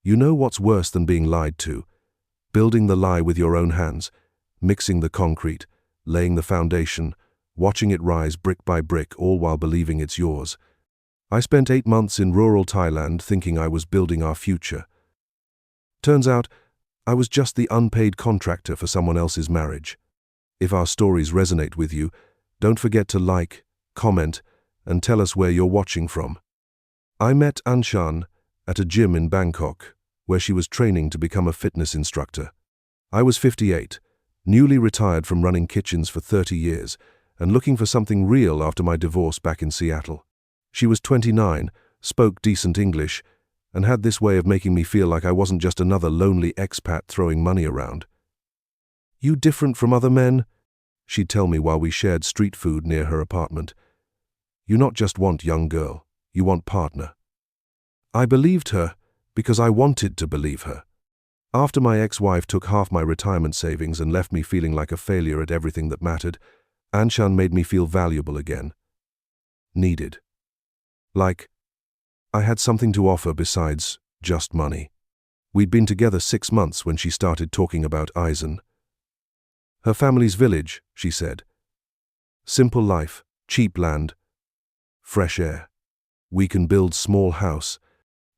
You know what's worse than being lied to? Building the lie with your own hands, mixing the concrete, laying the foundation, watching it rise brick by brick, all while believing it's yours. I spent 8 months in rural Thailand thinking I was building our future. Turns out, I was just the unpaid contractor for someone else's marriage. If our stories resonate with you, don't forget to like, comment, and tell us where you're watching from. I met Isaan at a gym in Bangkok, where she was training to become a fitness instructor. I was 58, newly retired from running kitchens for 30 years, and looking for something real after my divorce back in Seattle. She was 29, spoke decent English, and had this way of making me feel like I wasn't just another lonely expat throwing money around. "You different from other men?" she'd tell me while we shared street food near her apartment. "You not just want young girl, you want partner." I believed her because I wanted to believe her. After my ex-wife took half my retirement savings and left me feeling like a failure at everything that mattered, Isaan made me feel valuable again. Needed. Like I had something to offer besides just money. We'd been together 6 months when she started talking about Isaan. Her family's village, she said. Simple life, cheap land, fresh air. We can build small house,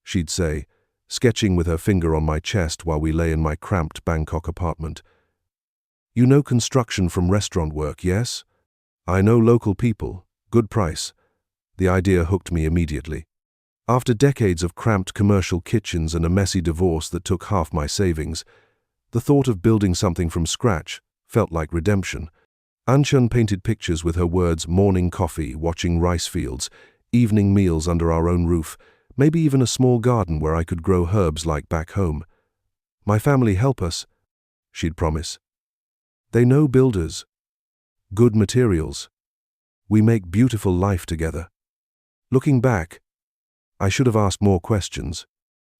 she'd say, sketching with her finger on my chest while we lay in my cramped Bangkok apartment. "You know construction from restaurant work, yes? I know local people, good price." The idea hooked me immediately. After decades of cramped commercial kitchens and a messy divorce that took half my savings, the thought of building something from scratch felt like redemption. Isaan painted pictures with her words: morning coffee, watching rice fields, evening meals under our own roof, maybe even a small garden where I could grow herbs like back home. "My family help us," she'd promise. "They know builders. Good materials. We make beautiful life together." Looking back, I should have asked more questions,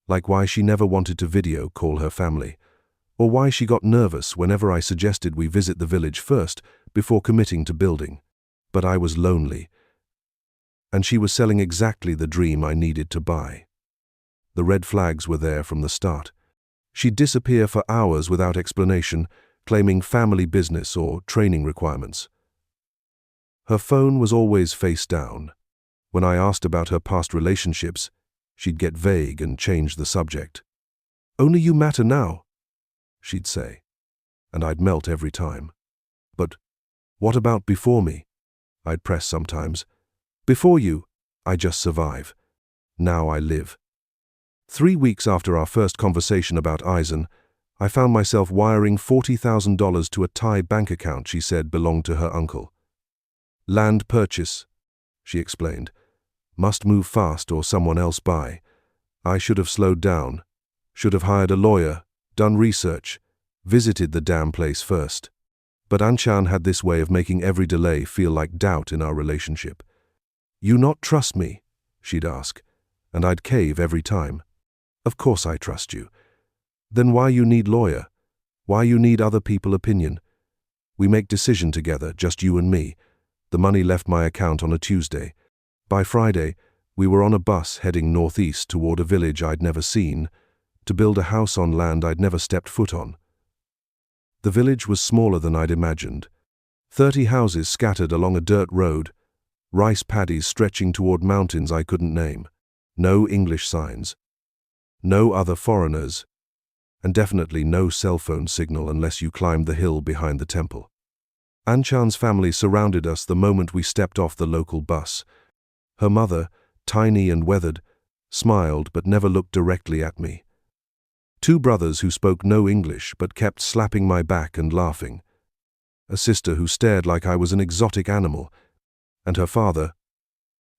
like why she never wanted to video call her family, or why she got nervous whenever I suggested we visit the village first before committing to building. But I was lonely, and she was selling exactly the dream I needed to buy. The red flags were there from the start. She'd disappear for hours without explanation, claiming family business or training requirements. Her phone was always face down. When I asked about her past relationships, she'd get vague and change the subject. "Only you matter now," she'd say, and I'd melt every time. "But what about before me?" I'd press sometimes. "Before you, I just survive. Now I live." 3 weeks after our first conversation about Isaan, I found myself wiring $40,000 to a Thai bank account she said belonged to her uncle. "Land purchase," she explained. "Must move fast or someone else buy." I should have slowed down, should have hired a lawyer, done research, visited the damn place first. But Isaan had this way of making every delay feel like doubt in our relationship. "You not trust me?" she'd ask, and I'd cave every time. "Of course I trust you." "Then why you need lawyer? Why you need other people opinion? We make decision together, just you and me." The money left my account on a Tuesday. By Friday, we were on a bus heading northeast toward a village I'd never seen, to build a house on land I'd never stepped foot on. The village was smaller than I'd imagined. 30 houses scattered along a dirt road, rice paddies stretching toward mountains I couldn't name. No English signs. No other foreigners. And definitely no cell phone signal unless you climbed the hill behind the temple. Isaan's family surrounded us the moment we stepped off the local bus. Her mother, tiny and weathered, smiled but never looked directly at me. 2 brothers who spoke no English but kept slapping my back and laughing. A sister who stared like I was an exotic animal. And her father,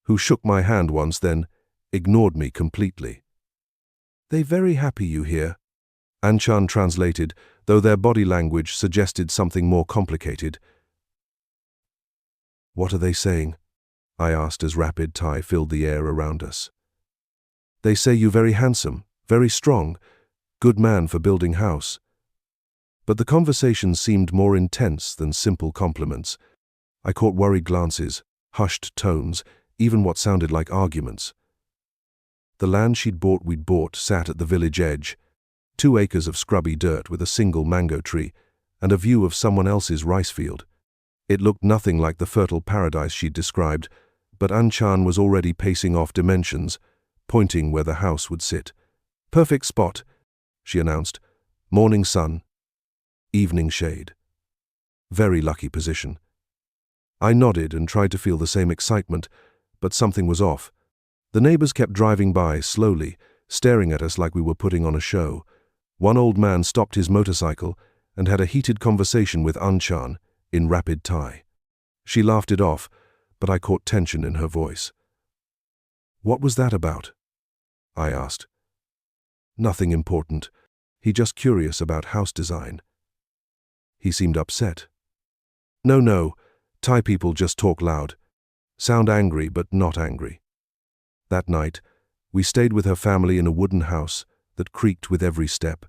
who shook my hand once then ignored me completely. "They very happy you here," Isaan translated, though their body language suggested something more complicated. "What are they saying?" I asked as rapid Thai filled the air around us. "They say you very handsome, very strong, good man for building house." But the conversation seemed more intense than simple compliments. I caught worried glances, hushed tones, even what sounded like arguments. The land we'd bought sat at the village edge, 2 acres of scrubby dirt with a single mango tree and a view of someone else's rice field. It looked nothing like the fertile paradise she'd described, but Isaan was already pacing off dimensions, pointing where the house would sit. "Perfect spot," she announced. "Morning sun, evening shade. Very lucky position." I nodded and tried to feel the same excitement, but something was off. The neighbors kept driving by slowly, staring at us like we were putting on a show. One old man stopped his motorcycle and had a heated conversation with Isaan in rapid Thai. She laughed it off, but I caught tension in her voice. "What was that about?" I asked. "Nothing important. He just curious about house design." He seemed upset. No, Thai people just talk loud. Sound angry, but not angry." That night, we stayed with her family in a wooden house that creaked with every step.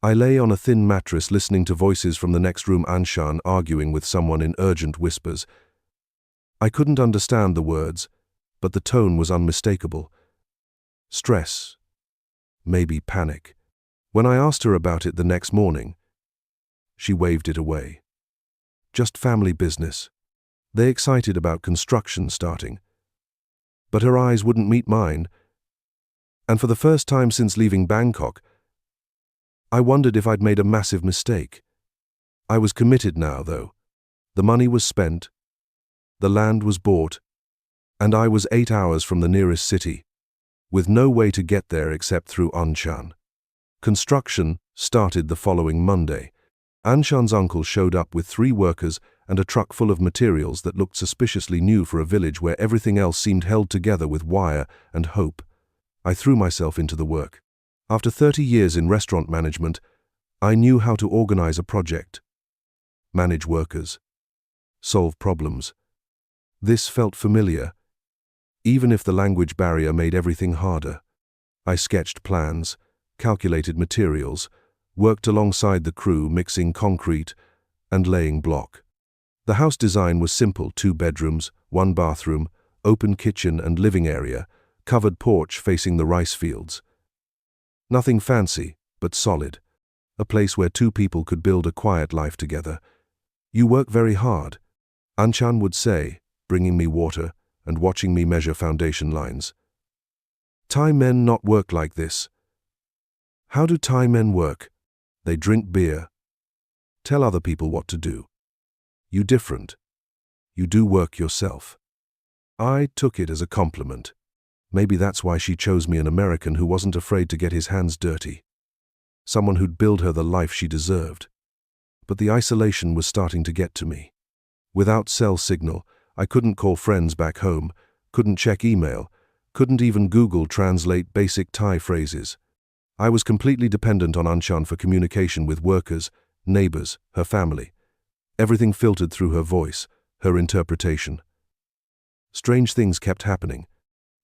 I lay on a thin mattress listening to voices from the next room, Isaan arguing with someone in urgent whispers. I couldn't understand the words, but the tone was unmistakable. Stress. Maybe panic. When I asked her about it the next morning, she waved it away. Just family business. They excited about construction starting. But her eyes wouldn't meet mine, and for the first time since leaving Bangkok, I wondered if I'd made a massive mistake. I was committed now, though. The money was spent, the land was bought, and I was 8 hours from the nearest city, with no way to get there except through Isaan. Construction started the following Monday. Isaan's uncle showed up with 3 workers and a truck full of materials that looked suspiciously new for a village where everything else seemed held together with wire and hope. I threw myself into the work. After 30 years in restaurant management, I knew how to organize a project, manage workers, solve problems. This felt familiar, even if the language barrier made everything harder. I sketched plans, calculated materials, worked alongside the crew mixing concrete and laying block. The house design was simple: 2 bedrooms, 1 bathroom, open kitchen and living area, covered porch facing the rice fields. Nothing fancy, but solid. A place where 2 people could build a quiet life together. "You work very hard," Isaan would say, bringing me water and watching me measure foundation lines. "Thai men not work like this." "How do Thai men work?" "They drink beer. Tell other people what to do. You different. You do work yourself." I took it as a compliment. Maybe that's why she chose me, an American who wasn't afraid to get his hands dirty. Someone who'd build her the life she deserved. But the isolation was starting to get to me. Without cell signal, I couldn't call friends back home, couldn't check email, couldn't even Google Translate basic Thai phrases. I was completely dependent on Isaan for communication with workers, neighbors, her family. Everything filtered through her voice, her interpretation. Strange things kept happening.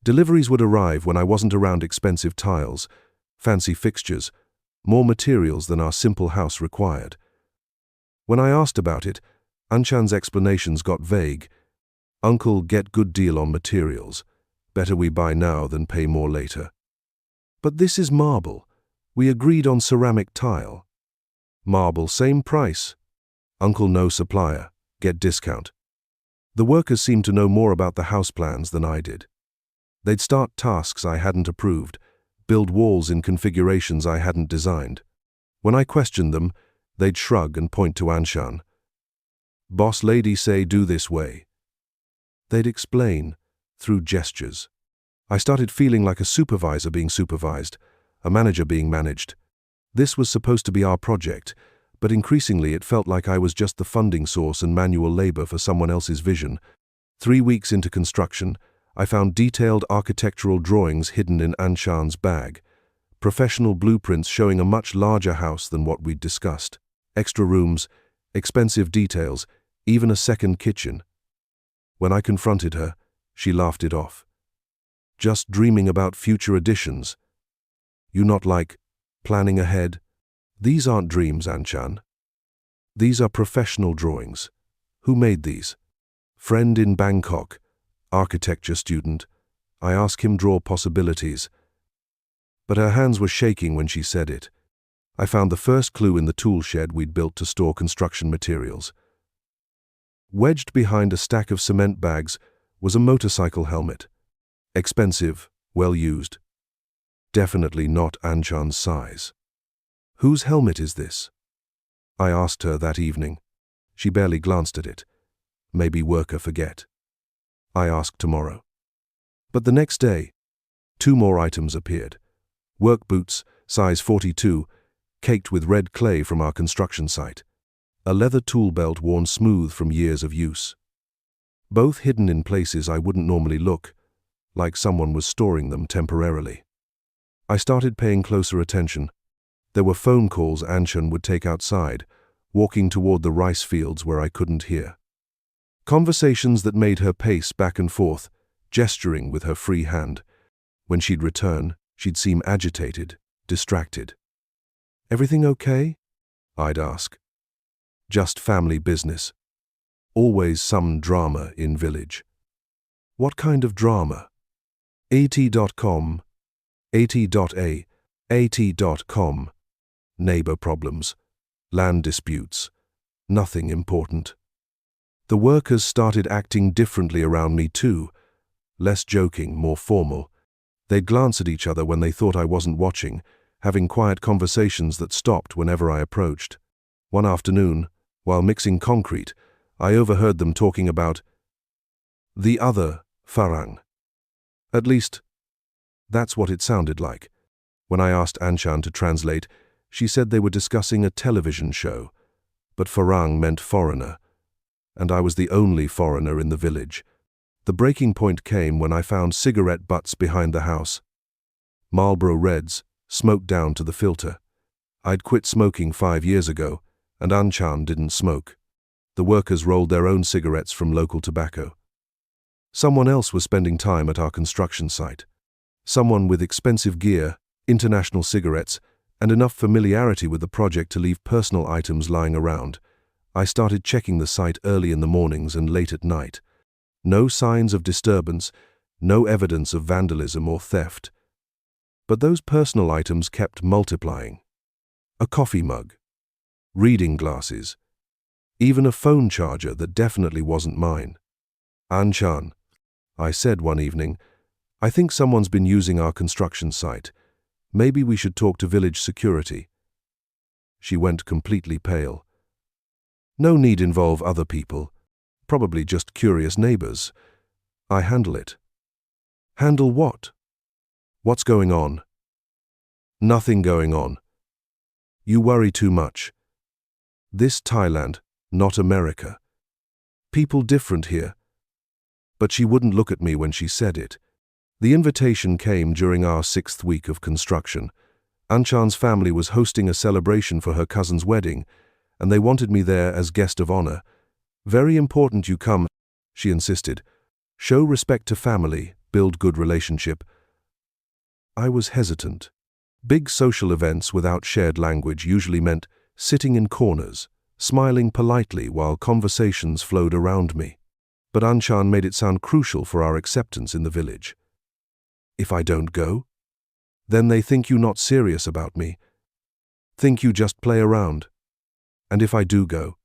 Deliveries would arrive when I wasn't around: expensive tiles, fancy fixtures, more materials than our simple house required. When I asked about it, Isaan's explanations got vague. "Uncle, get good deal on materials. Better we buy now than pay more later." "But this is marble. We agreed on ceramic tile." "Marble, same price." "Uncle, no supplier. Get discount." The workers seemed to know more about the house plans than I did. They'd start tasks I hadn't approved, build walls in configurations I hadn't designed. When I questioned them, they'd shrug and point to Isaan. "Boss lady say do this way." They'd explain, through gestures. I started feeling like a supervisor being supervised, a manager being managed. This was supposed to be our project, but increasingly it felt like I was just the funding source and manual labor for someone else's vision. 3 weeks into construction, I found detailed architectural drawings hidden in Isaan's bag, professional blueprints showing a much larger house than what we'd discussed. Extra rooms, expensive details, even a second kitchen. When I confronted her, she laughed it off. "Just dreaming about future additions. You not like planning ahead?" "These aren't dreams, Isaan. These are professional drawings." "Who made these?" "Friend in Bangkok, architecture student. I ask him draw possibilities, but her hands were shaking when she said it. I found the first clue in the tool shed we'd built to store construction materials. Wedged behind a stack of cement bags was a motorcycle helmet. Expensive, well used. Definitely not Anchan's size. Whose helmet is this? I asked her that evening. She barely glanced at it. Maybe worker forget. I asked tomorrow. But the next day, 2 more items appeared. Work boots, size 42, caked with red clay from our construction site. A leather tool belt worn smooth from years of use. Both hidden in places I wouldn't normally look, like someone was storing them temporarily. I started paying closer attention. There were phone calls Anchan would take outside, walking toward the rice fields where I couldn't hear. Conversations that made her pace back and forth, gesturing with her free hand. When she'd return, she'd seem agitated, distracted. "Everything okay?" I'd ask. "Just family business. Always some drama in village." "What kind of drama?" at.com, at.a, at.com. Neighbor problems, land disputes, nothing important. The workers started acting differently around me too, less joking, more formal. They'd glance at each other when they thought I wasn't watching, having quiet conversations that stopped whenever I approached. One afternoon, while mixing concrete, I overheard them talking about the other Farang. At least, that's what it sounded like. When I asked Anchan to translate, she said they were discussing a television show, but Farang meant foreigner, and I was the only foreigner in the village. The breaking point came when I found cigarette butts behind the house. Marlboro Reds, smoked down to the filter. I'd quit smoking 5 years ago, and Anchan didn't smoke. The workers rolled their own cigarettes from local tobacco. Someone else was spending time at our construction site. Someone with expensive gear, international cigarettes, and enough familiarity with the project to leave personal items lying around. I started checking the site early in the mornings and late at night. No signs of disturbance, no evidence of vandalism or theft. But those personal items kept multiplying. A coffee mug, reading glasses, even a phone charger that definitely wasn't mine. "Anchan," I said one evening, "I think someone's been using our construction site. Maybe we should talk to village security." She went completely pale. "No need involve other people. Probably just curious neighbors. I handle it." "Handle what?" "What's going on?" "Nothing going on. You worry too much. This Thailand, not America. People different here." But she wouldn't look at me when she said it. The invitation came during our 6th week of construction. Anchan's family was hosting a celebration for her cousin's wedding, and they wanted me there as guest of honor. "Very important you come," she insisted. "Show respect to family, build good relationship." I was hesitant. Big social events without shared language usually meant sitting in corners, smiling politely while conversations flowed around me. But Anchan made it sound crucial for our acceptance in the village. "If I don't go? Then they think you not serious about me. Think you just play around. And if I do go?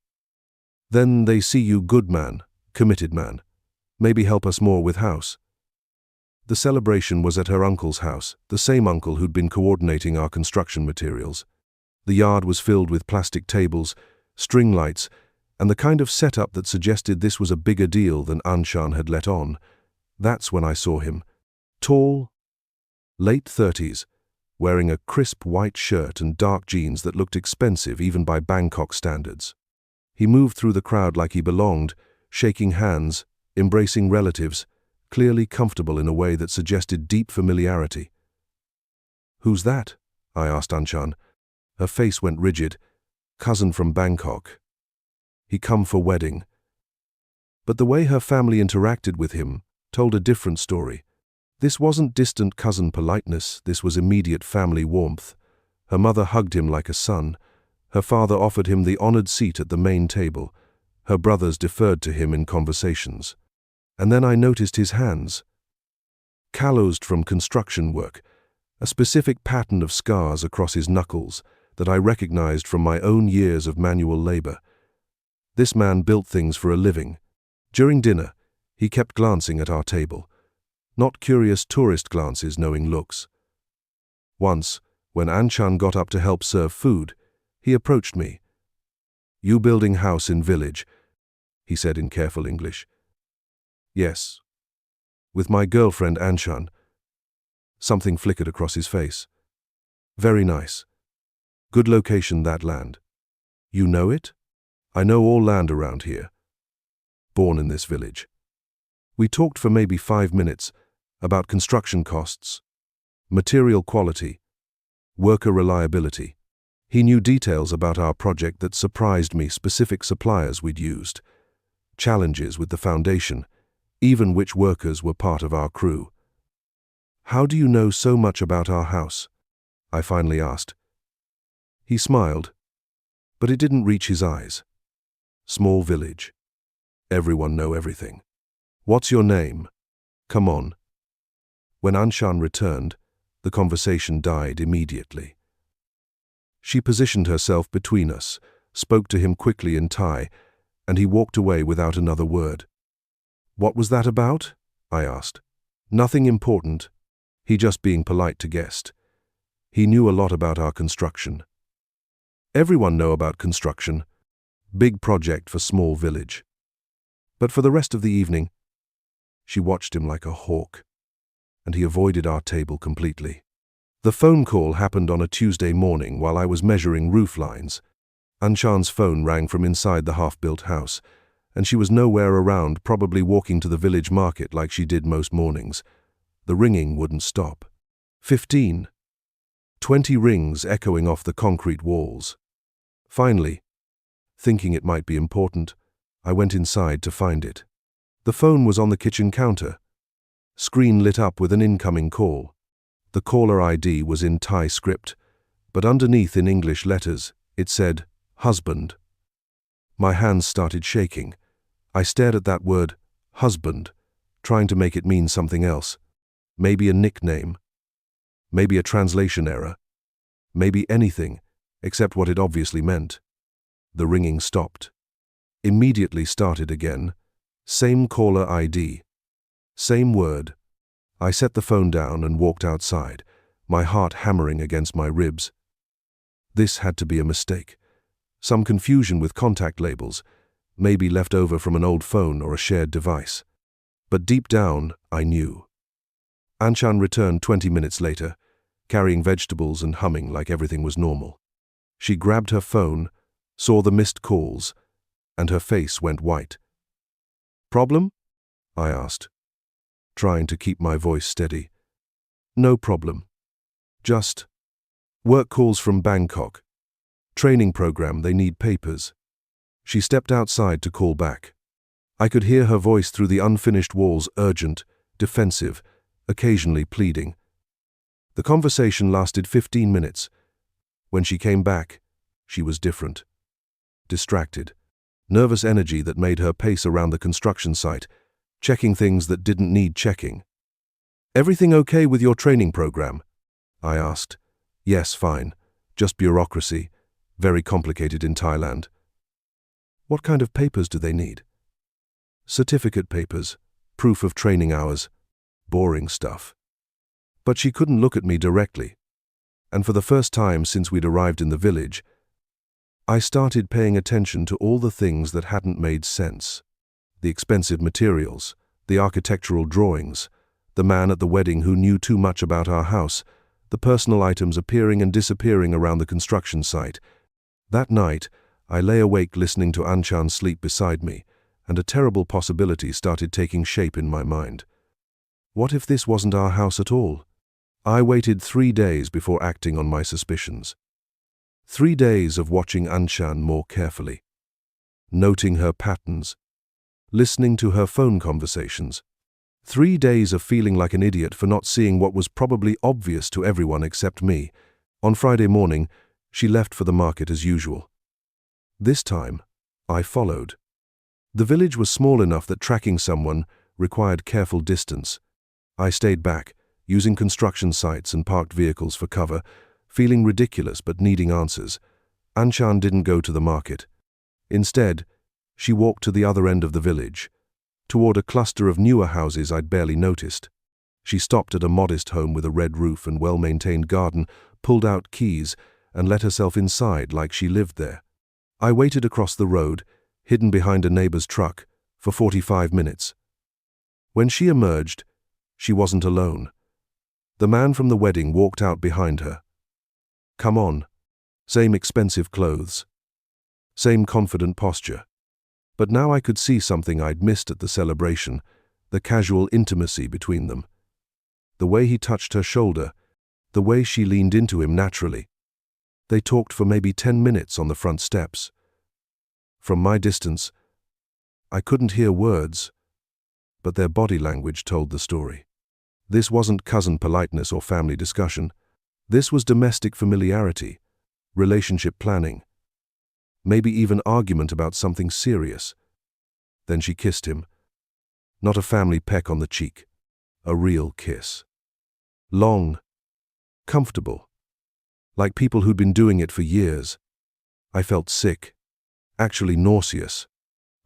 Then they see you good man, committed man. Maybe help us more with house." The celebration was at her uncle's house, the same uncle who'd been coordinating our construction materials. The yard was filled with plastic tables, string lights, and the kind of setup that suggested this was a bigger deal than Anchan had let on. That's when I saw him. Tall, late 30s, wearing a crisp white shirt and dark jeans that looked expensive even by Bangkok standards. He moved through the crowd like he belonged, shaking hands, embracing relatives, clearly comfortable in a way that suggested deep familiarity. "Who's that?" I asked Anchan. Her face went rigid. "Cousin from Bangkok. He come for wedding." But the way her family interacted with him told a different story. This wasn't distant cousin politeness, this was immediate family warmth. Her mother hugged him like a son. Her father offered him the honored seat at the main table. Her brothers deferred to him in conversations. And then I noticed his hands. Callosed from construction work, a specific pattern of scars across his knuckles that I recognized from my own years of manual labor. This man built things for a living. During dinner, he kept glancing at our table, not curious tourist glances, knowing looks. Once, when Anshan got up to help serve food, he approached me. "You building house in village?" he said in careful English. "Yes. With my girlfriend Anshan." Something flickered across his face. "Very nice. Good location, that land." "You know it?" "I know all land around here. Born in this village." We talked for maybe 5 minutes about construction costs, material quality, worker reliability. He knew details about our project that surprised me, specific suppliers we'd used, challenges with the foundation, even which workers were part of our crew. "How do you know so much about our house?" I finally asked. He smiled, but it didn't reach his eyes. "Small village. Everyone know everything. What's your name? Come on." When Anshan returned, the conversation died immediately. She positioned herself between us, spoke to him quickly in Thai, and he walked away without another word. "What was that about?" I asked. "Nothing important. He just being polite to guest. He knew a lot about our construction." Everyone know about construction. Big project for small village. But for the rest of the evening, she watched him like a hawk, and he avoided our table completely. The phone call happened on a Tuesday morning while I was measuring roof lines. Anshan's phone rang from inside the half-built house, and she was nowhere around, probably walking to the village market like she did most mornings. The ringing wouldn't stop. 15, 20 rings echoing off the concrete walls. Finally, thinking it might be important, I went inside to find it. The phone was on the kitchen counter. Screen lit up with an incoming call. The caller ID was in Thai script, but underneath in English letters, it said, "Husband." My hands started shaking. I stared at that word, husband, trying to make it mean something else. Maybe a nickname. Maybe a translation error. Maybe anything, except what it obviously meant. The ringing stopped. Immediately started again. Same caller ID. Same word. I set the phone down and walked outside, my heart hammering against my ribs. This had to be a mistake. Some confusion with contact labels, maybe left over from an old phone or a shared device. But deep down, I knew. Anshan returned 20 minutes later, carrying vegetables and humming like everything was normal. She grabbed her phone, saw the missed calls, and her face went white. "Problem?" I asked, trying to keep my voice steady. "No problem. Just work calls from Bangkok. Training program, they need papers." She stepped outside to call back. I could hear her voice through the unfinished walls, urgent, defensive, occasionally pleading. The conversation lasted 15 minutes. When she came back, she was different. Distracted. Nervous energy that made her pace around the construction site, checking things that didn't need checking. "Everything okay with your training program?" I asked. "Yes, fine. Just bureaucracy. Very complicated in Thailand." "What kind of papers do they need?" "Certificate papers, proof of training hours, boring stuff." But she couldn't look at me directly. And for the first time since we'd arrived in the village, I started paying attention to all the things that hadn't made sense. The expensive materials, the architectural drawings, the man at the wedding who knew too much about our house, the personal items appearing and disappearing around the construction site. That night, I lay awake listening to Anshan sleep beside me, and a terrible possibility started taking shape in my mind. What if this wasn't our house at all? I waited 3 days before acting on my suspicions. 3 days of watching Anshan more carefully, noting her patterns, listening to her phone conversations. 3 days of feeling like an idiot for not seeing what was probably obvious to everyone except me. On Friday morning, she left for the market as usual. This time, I followed. The village was small enough that tracking someone required careful distance. I stayed back, using construction sites and parked vehicles for cover, feeling ridiculous but needing answers. Isaan didn't go to the market. Instead, she walked to the other end of the village, toward a cluster of newer houses I'd barely noticed. She stopped at a modest home with a red roof and well-maintained garden, pulled out keys, and let herself inside like she lived there. I waited across the road, hidden behind a neighbor's truck, for 45 minutes. When she emerged, she wasn't alone. The man from the wedding walked out behind her. Come on. Same expensive clothes. Same confident posture. But now I could see something I'd missed at the celebration, the casual intimacy between them. The way he touched her shoulder, the way she leaned into him naturally. They talked for maybe 10 minutes on the front steps. From my distance, I couldn't hear words, but their body language told the story. This wasn't cousin politeness or family discussion. This was domestic familiarity, relationship planning, maybe even argument about something serious. Then she kissed him. Not a family peck on the cheek, a real kiss. Long, comfortable, like people who'd been doing it for years. I felt sick, actually nauseous,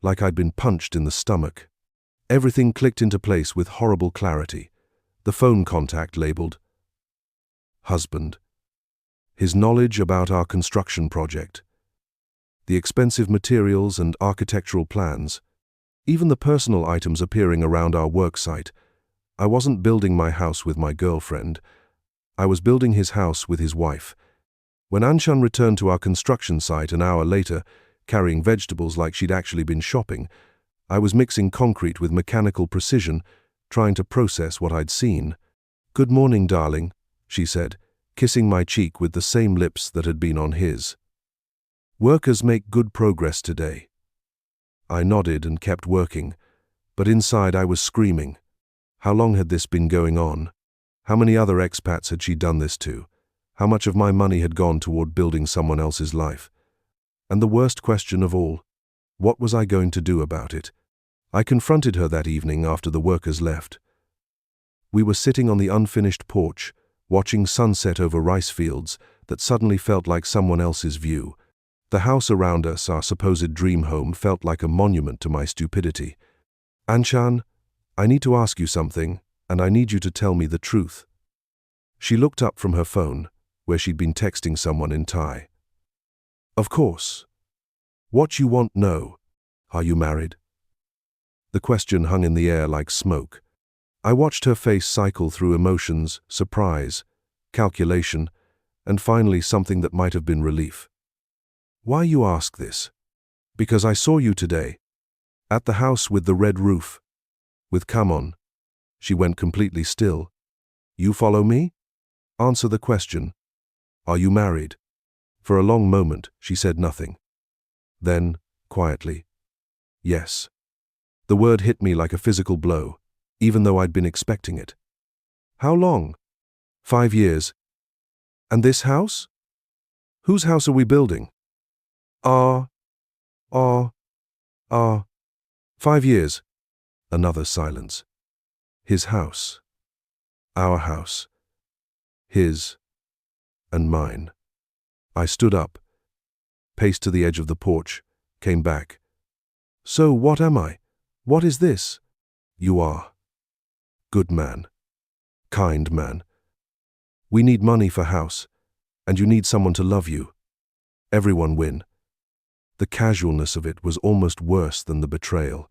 like I'd been punched in the stomach. Everything clicked into place with horrible clarity. The phone contact labeled husband. His knowledge about our construction project. The expensive materials and architectural plans. Even the personal items appearing around our work site. I wasn't building my house with my girlfriend. I was building his house with his wife. When Isaan returned to our construction site an hour later, carrying vegetables like she'd actually been shopping, I was mixing concrete with mechanical precision, trying to process what I'd seen. "Good morning, darling," she said, kissing my cheek with the same lips that had been on his. "Workers make good progress today." I nodded and kept working, but inside I was screaming. How long had this been going on? How many other expats had she done this to? How much of my money had gone toward building someone else's life? And the worst question of all, what was I going to do about it? I confronted her that evening after the workers left. We were sitting on the unfinished porch, watching sunset over rice fields that suddenly felt like someone else's view. The house around us, our supposed dream home, felt like a monument to my stupidity. "Isaan, I need to ask you something, and I need you to tell me the truth." She looked up from her phone, where she'd been texting someone in Thai. "Of course. What you want know? Are you married?" The question hung in the air like smoke. I watched her face cycle through emotions, surprise, calculation, and finally something that might have been relief. "Why you ask this?" "Because I saw you today. At the house with the red roof. With come on." She went completely still. "You follow me?" "Answer the question. Are you married?" For a long moment, she said nothing. Then, quietly, "Yes." The word hit me like a physical blow, even though I'd been expecting it. "How long?" 5 years. "And this house? Whose house are we building?" Ah. 5 years." Another silence. "His house. Our house. His and mine." I stood up, paced to the edge of the porch, came back. "So what am I? What is this?" "You are. Good man. Kind man. We need money for house, and you need someone to love you. Everyone win." The casualness of it was almost worse than the betrayal,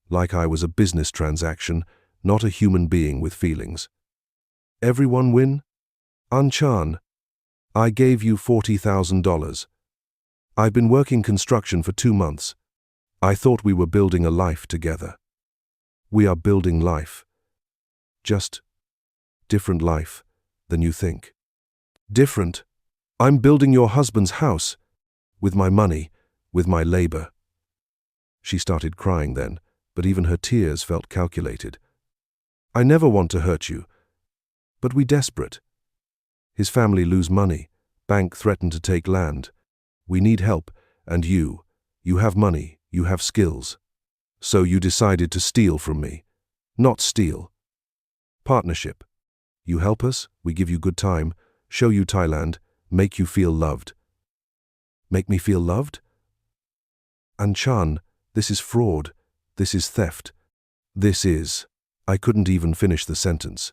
like I was a business transaction, not a human being with feelings. "Everyone win?" "Isaan, I gave you $40,000. I've been working construction for 2 months. I thought we were building a life together. We are building life. Just different life than you think." "Different? I'm building your husband's house. With my money, with my labor." She started crying then, but even her tears felt calculated. "I never want to hurt you. But we desperate. His family lose money. Bank threatened to take land. We need help, and you have money, you have skills. So you decided to steal from me. Not steal. Partnership. You help us, we give you good time, show you Thailand, make you feel loved. Make me feel loved? Anchan, this is fraud. This is theft. This is... I couldn't even finish the sentence.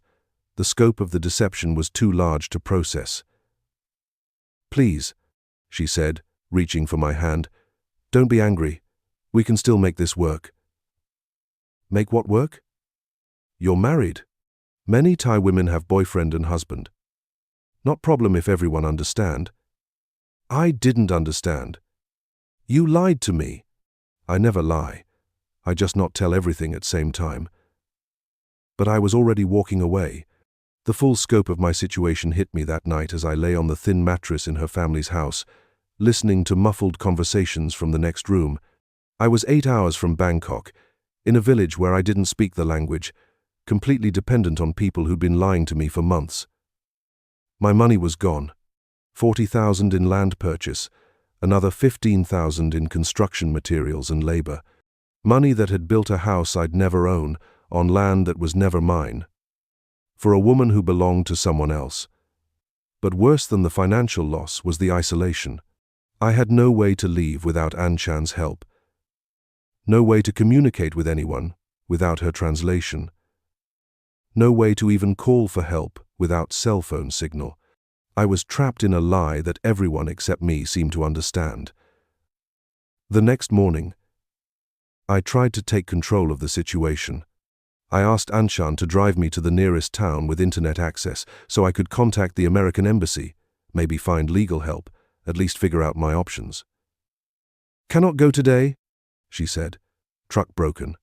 The scope of the deception was too large to process. Please, she said, reaching for my hand, don't be angry. We can still make this work. Make what work? You're married. Many Thai women have boyfriend and husband. Not problem if everyone understand. I didn't understand. You lied to me. I never lie. I just not tell everything at same time. But I was already walking away. The full scope of my situation hit me that night as I lay on the thin mattress in her family's house, listening to muffled conversations from the next room. I was 8 hours from Bangkok, in a village where I didn't speak the language, completely dependent on people who'd been lying to me for months. My money was gone. 40,000 in land purchase, another 15,000 in construction materials and labor. Money that had built a house I'd never own, on land that was never mine. For a woman who belonged to someone else. But worse than the financial loss was the isolation. I had no way to leave without Anchan's help. No way to communicate with anyone without her translation. No way to even call for help without cell phone signal. I was trapped in a lie that everyone except me seemed to understand. The next morning, I tried to take control of the situation. I asked Anchan to drive me to the nearest town with internet access so I could contact the American embassy, maybe find legal help, at least figure out my options. Cannot go today, she said. Truck broken.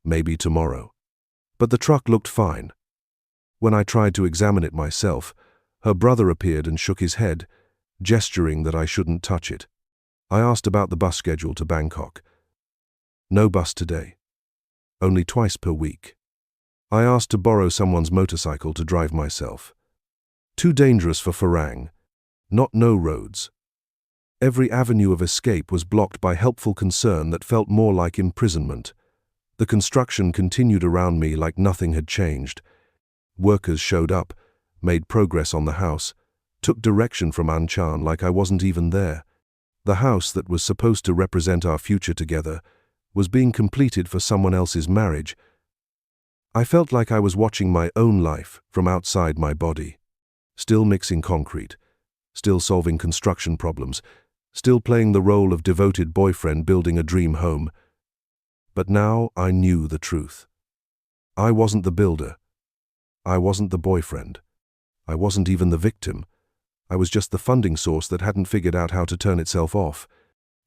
Maybe tomorrow. But the truck looked fine. When I tried to examine it myself, her brother appeared and shook his head, gesturing that I shouldn't touch it. I asked about the bus schedule to Bangkok. No bus today. Only twice per week. I asked to borrow someone's motorcycle to drive myself. Too dangerous for Farang. Not no roads. Every avenue of escape was blocked by helpful concern that felt more like imprisonment. The construction continued around me like nothing had changed. Workers showed up, made progress on the house, took direction from Anchan like I wasn't even there. The house that was supposed to represent our future together was being completed for someone else's marriage. I felt like I was watching my own life from outside my body. Still mixing concrete, still solving construction problems, still playing the role of devoted boyfriend building a dream home. But now I knew the truth. I wasn't the builder. I wasn't the boyfriend. I wasn't even the victim. I was just the funding source that hadn't figured out how to turn itself off.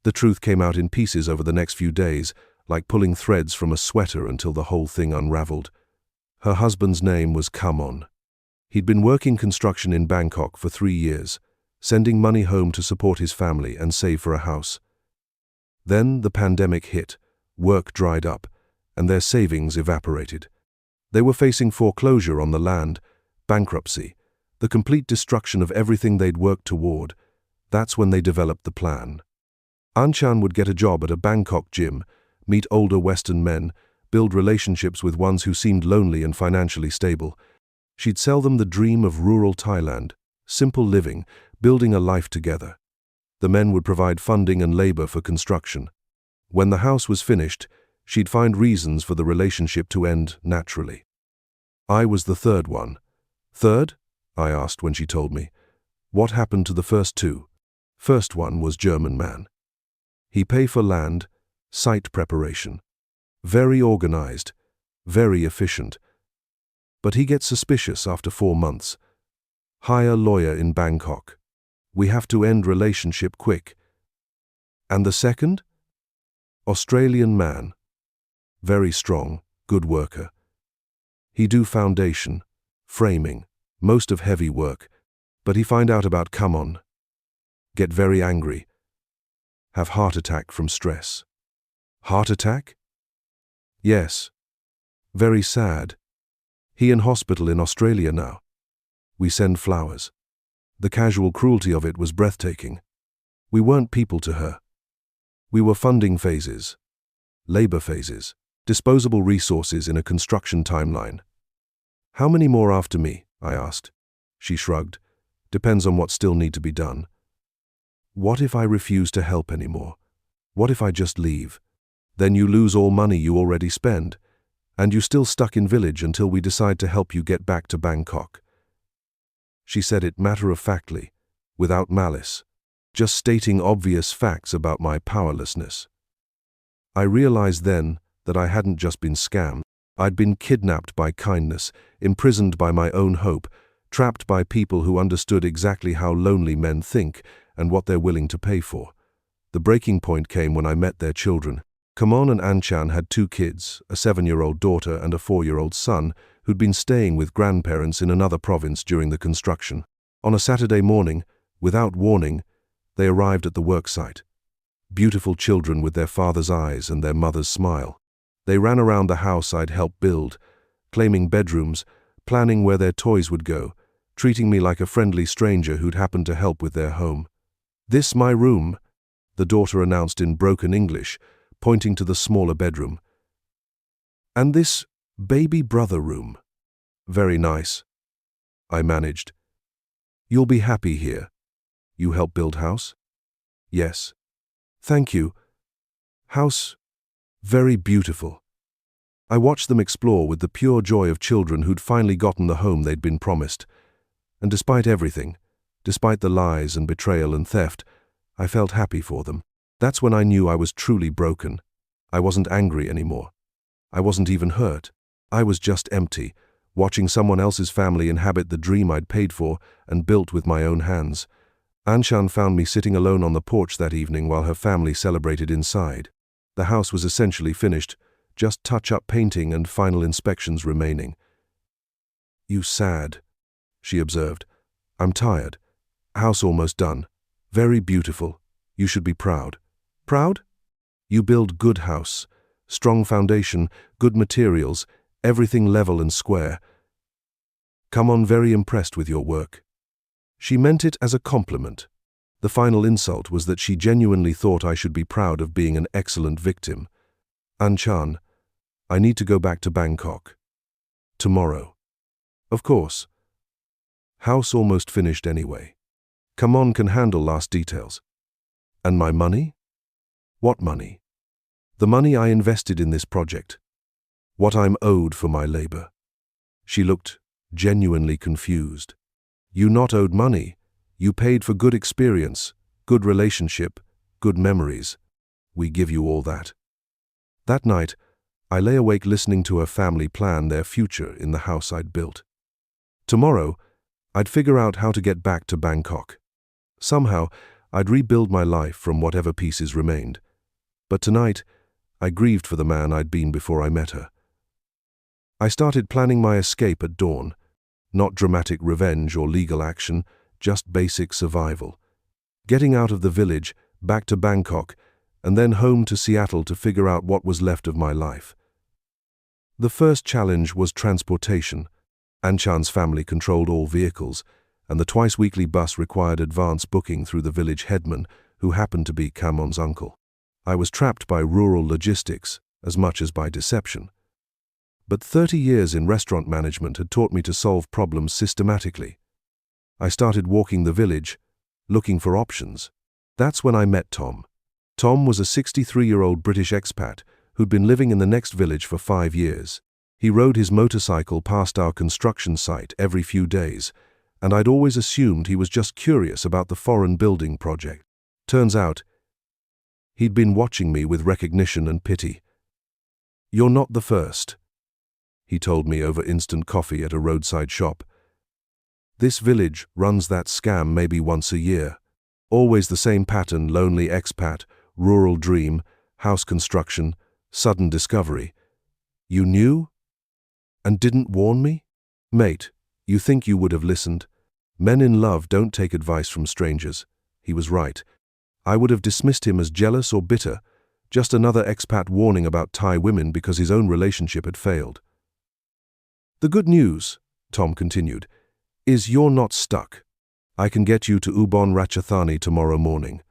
The truth came out in pieces over the next few days, like pulling threads from a sweater until the whole thing unraveled. Her husband's name was Kamon. He'd been working construction in Bangkok for 3 years, sending money home to support his family and save for a house. Then the pandemic hit, work dried up, and their savings evaporated. They were facing foreclosure on the land, bankruptcy, the complete destruction of everything they'd worked toward. That's when they developed the plan. Anchan would get a job at a Bangkok gym, meet older Western men, build relationships with ones who seemed lonely and financially stable. She'd sell them the dream of rural Thailand, simple living, building a life together. The men would provide funding and labor for construction. When the house was finished, she'd find reasons for the relationship to end naturally. I was the third one. Third? I asked when she told me. What happened to the first two? First one was German man. He pay for land, site preparation. Very organized, very efficient. But he gets suspicious after 4 months. Hire lawyer in Bangkok. We have to end relationship quick. And the second? Australian man. Very strong, good worker. He do foundation, framing, most of heavy work, but he find out about come on. Get very angry. Have heart attack from stress. Heart attack? Yes. Very sad. He in hospital in Australia now. We send flowers. The casual cruelty of it was breathtaking. We weren't people to her. We were funding phases, labor phases, disposable resources in a construction timeline. How many more after me? I asked. She shrugged. Depends on what still need to be done. What if I refuse to help anymore? What if I just leave? Then you lose all money you already spend, and you're still stuck in village until we decide to help you get back to Bangkok. She said it matter-of-factly, without malice, just stating obvious facts about my powerlessness. I realized then that I hadn't just been scammed. I'd been kidnapped by kindness, imprisoned by my own hope, trapped by people who understood exactly how lonely men think and what they're willing to pay for. The breaking point came when I met their children. Kamon and Anchan had 2 kids, a 7-year-old daughter and a 4-year-old son, who'd been staying with grandparents in another province during the construction. On a Saturday morning, without warning, they arrived at the worksite. Beautiful children with their father's eyes and their mother's smile. They ran around the house I'd helped build, claiming bedrooms, planning where their toys would go, treating me like a friendly stranger who'd happened to help with their home. "This my room," the daughter announced in broken English, pointing to the smaller bedroom. "And this baby brother room. Very nice," I managed. "You'll be happy here. You help build house?" "Yes." "Thank you. House, very beautiful." I watched them explore with the pure joy of children who'd finally gotten the home they'd been promised. And despite everything, despite the lies and betrayal and theft, I felt happy for them. That's when I knew I was truly broken. I wasn't angry anymore. I wasn't even hurt. I was just empty, watching someone else's family inhabit the dream I'd paid for and built with my own hands. Anshan found me sitting alone on the porch that evening while her family celebrated inside. The house was essentially finished, just touch-up painting and final inspections remaining. "You sad," she observed. "I'm tired. House almost done. Very beautiful. You should be proud." "Proud?" "You build good house. Strong foundation, good materials, everything level and square. Come on, very impressed with your work." She meant it as a compliment. The final insult was that she genuinely thought I should be proud of being an excellent victim. "Anchan, I need to go back to Bangkok. Tomorrow." "Of course." House almost finished anyway. Kamon can handle last details. "And my money?" "What money?" "The money I invested in this project. What I'm owed for my labor." She looked genuinely confused. "You not owed money. You paid for good experience, good relationship, good memories. We give you all that." That night, I lay awake listening to her family plan their future in the house I'd built. Tomorrow, I'd figure out how to get back to Bangkok. Somehow, I'd rebuild my life from whatever pieces remained. But tonight, I grieved for the man I'd been before I met her. I started planning my escape at dawn. Not dramatic revenge or legal action, just basic survival. Getting out of the village, back to Bangkok, and then home to Seattle to figure out what was left of my life. The first challenge was transportation. Anchan's family controlled all vehicles, and the twice-weekly bus required advance booking through the village headman, who happened to be Kamon's uncle. I was trapped by rural logistics as much as by deception. But 30 years in restaurant management had taught me to solve problems systematically. I started walking the village, looking for options. That's when I met Tom. Tom was a 63-year-old British expat who'd been living in the next village for 5 years. He rode his motorcycle past our construction site every few days, and I'd always assumed he was just curious about the foreign building project. Turns out, he'd been watching me with recognition and pity. "You're not the first," he told me over instant coffee at a roadside shop. "This village runs that scam maybe once a year. Always the same pattern: lonely expat, rural dream, house construction, sudden discovery. You knew? And didn't warn me? Mate, you think you would have listened? Men in love don't take advice from strangers." He was right. I would have dismissed him as jealous or bitter, just another expat warning about Thai women because his own relationship had failed. "The good news," Tom continued, "is you're not stuck. I can get you to Ubon Ratchathani tomorrow morning.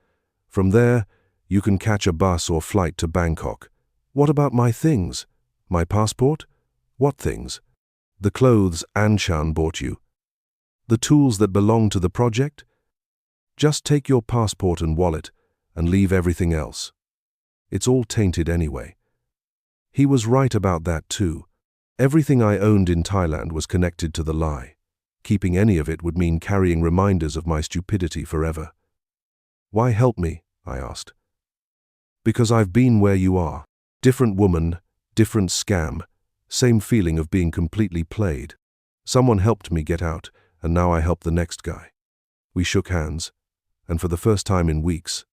From there, you can catch a bus or flight to Bangkok. What about my things? My passport?" "What things?" "The clothes Anshan bought you. The tools that belong to the project? Just take your passport and wallet and leave everything else. It's all tainted anyway. He was right about that too. Everything I owned in Thailand was connected to the lie. Keeping any of it would mean carrying reminders of my stupidity forever. Why help me? I asked. Because I've been where you are. Different woman, different scam, same feeling of being completely played. Someone helped me get out, and now I help the next guy. We shook hands, and for the first time in weeks,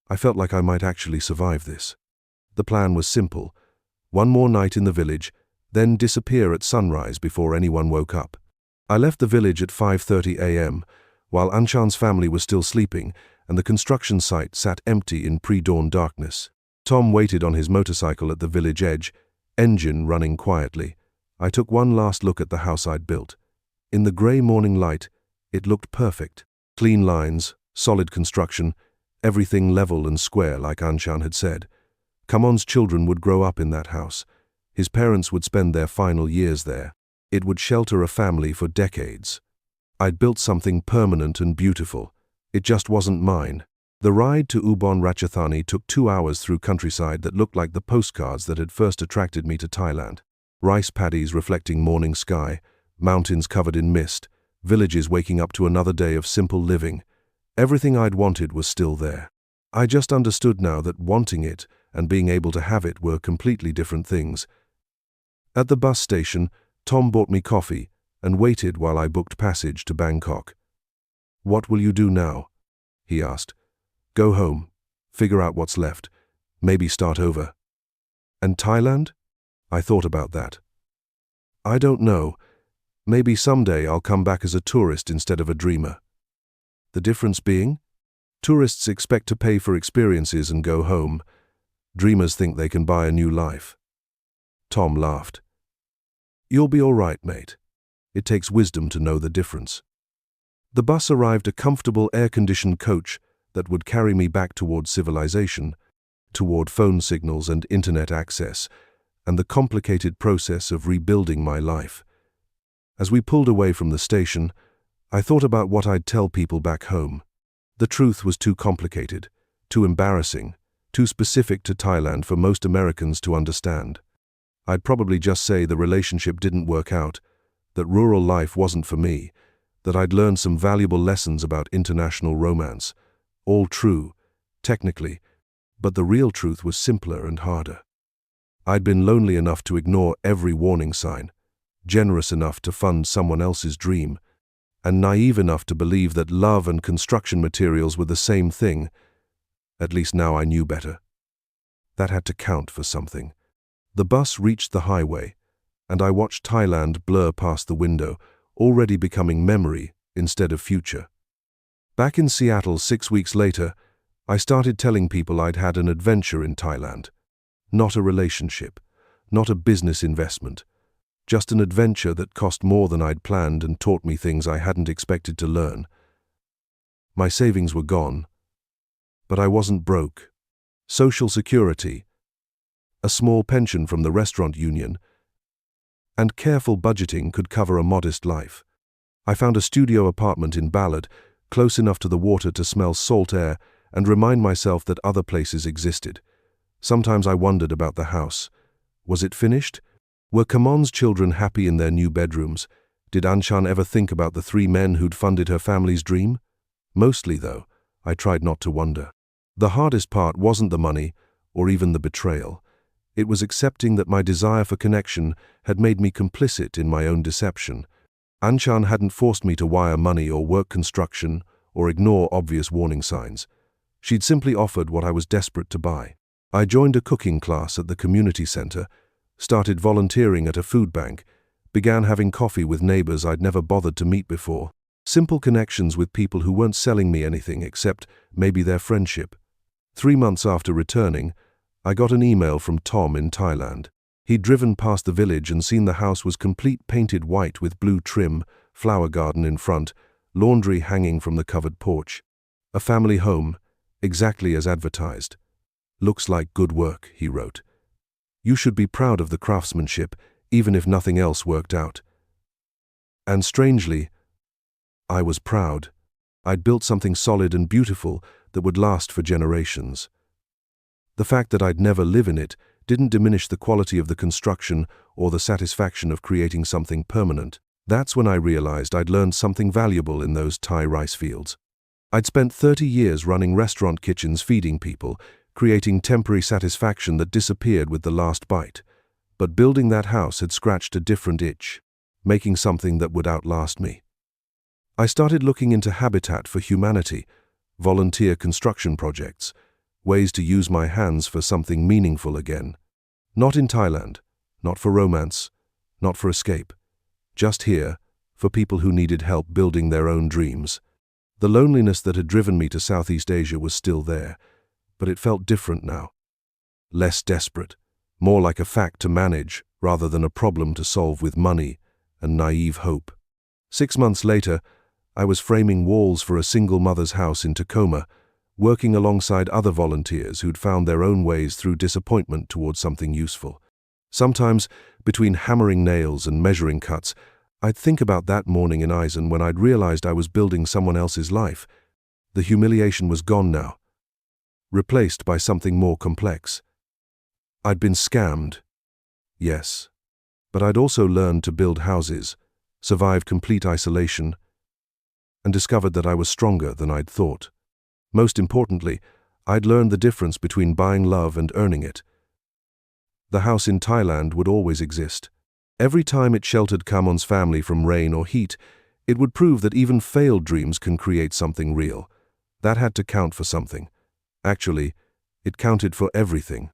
I felt like I might actually survive this. The plan was simple. One more night in the village, then disappear at sunrise before anyone woke up. I left the village at 5:30 a.m., while Anshan's family was still sleeping, and the construction site sat empty in pre-dawn darkness. Tom waited on his motorcycle at the village edge, engine running quietly. I took one last look at the house I'd built. In the grey morning light, it looked perfect. Clean lines, solid construction, everything level and square like Anshan had said. Kamon's children would grow up in that house. His parents would spend their final years there. It would shelter a family for decades. I'd built something permanent and beautiful. It just wasn't mine. The ride to Ubon Ratchathani took 2 hours through countryside that looked like the postcards that had first attracted me to Thailand. Rice paddies reflecting morning sky, mountains covered in mist, villages waking up to another day of simple living. Everything I'd wanted was still there. I just understood now that wanting it and being able to have it were completely different things. At the bus station, Tom bought me coffee and waited while I booked passage to Bangkok. "What will you do now?" he asked. "Go home, figure out what's left, maybe start over." "And Thailand?" I thought about that. "I don't know. Maybe someday I'll come back as a tourist instead of a dreamer." The difference being? Tourists expect to pay for experiences and go home. Dreamers think they can buy a new life. Tom laughed. "You'll be all right, mate. It takes wisdom to know the difference." The bus arrived, a comfortable air-conditioned coach that would carry me back toward civilization, toward phone signals and internet access, and the complicated process of rebuilding my life. As we pulled away from the station, I thought about what I'd tell people back home. The truth was too complicated, too embarrassing, too specific to Thailand for most Americans to understand. I'd probably just say the relationship didn't work out, that rural life wasn't for me, that I'd learned some valuable lessons about international romance. All true, technically, but the real truth was simpler and harder. I'd been lonely enough to ignore every warning sign, generous enough to fund someone else's dream, and naive enough to believe that love and construction materials were the same thing. At least now I knew better. That had to count for something. The bus reached the highway, and I watched Thailand blur past the window, already becoming memory instead of future. Back in Seattle 6 weeks later, I started telling people I'd had an adventure in Thailand. Not a relationship, not a business investment, just an adventure that cost more than I'd planned and taught me things I hadn't expected to learn. My savings were gone, but I wasn't broke. Social security, a small pension from the restaurant union, and careful budgeting could cover a modest life. I found a studio apartment in Ballad, close enough to the water to smell salt air and remind myself that other places existed. Sometimes I wondered about the house. Was it finished? Were Kamon's children happy in their new bedrooms? Did Anshan ever think about the 3 men who'd funded her family's dream? Mostly, though, I tried not to wonder. The hardest part wasn't the money, or even the betrayal. It was accepting that my desire for connection had made me complicit in my own deception. Anshan hadn't forced me to wire money or work construction or ignore obvious warning signs. She'd simply offered what I was desperate to buy. I joined a cooking class at the community center, started volunteering at a food bank, began having coffee with neighbors I'd never bothered to meet before. Simple connections with people who weren't selling me anything except maybe their friendship. 3 months after returning, I got an email from Tom in Thailand. He'd driven past the village and seen the house was complete, painted white with blue trim, flower garden in front, laundry hanging from the covered porch. A family home, exactly as advertised. "Looks like good work," he wrote. "You should be proud of the craftsmanship, even if nothing else worked out." And strangely, I was proud. I'd built something solid and beautiful that would last for generations. The fact that I'd never live in it didn't diminish the quality of the construction or the satisfaction of creating something permanent. That's when I realized I'd learned something valuable in those Thai rice fields. I'd spent 30 years running restaurant kitchens feeding people, creating temporary satisfaction that disappeared with the last bite. But building that house had scratched a different itch, making something that would outlast me. I started looking into habitat for humanity, volunteer construction projects, ways to use my hands for something meaningful again. Not in Thailand, not for romance, not for escape. Just here, for people who needed help building their own dreams. The loneliness that had driven me to Southeast Asia was still there, but it felt different now. Less desperate, more like a fact to manage rather than a problem to solve with money and naive hope. 6 months later, I was framing walls for a single mother's house in Tacoma, working alongside other volunteers who'd found their own ways through disappointment towards something useful. Sometimes, between hammering nails and measuring cuts, I'd think about that morning in Isaan when I'd realized I was building someone else's life. The humiliation was gone now, replaced by something more complex. I'd been scammed, yes, but I'd also learned to build houses, survive complete isolation, and discovered that I was stronger than I'd thought. Most importantly, I'd learned the difference between buying love and earning it. The house in Thailand would always exist. Every time it sheltered Kamon's family from rain or heat, it would prove that even failed dreams can create something real. That had to count for something. Actually, it counted for everything.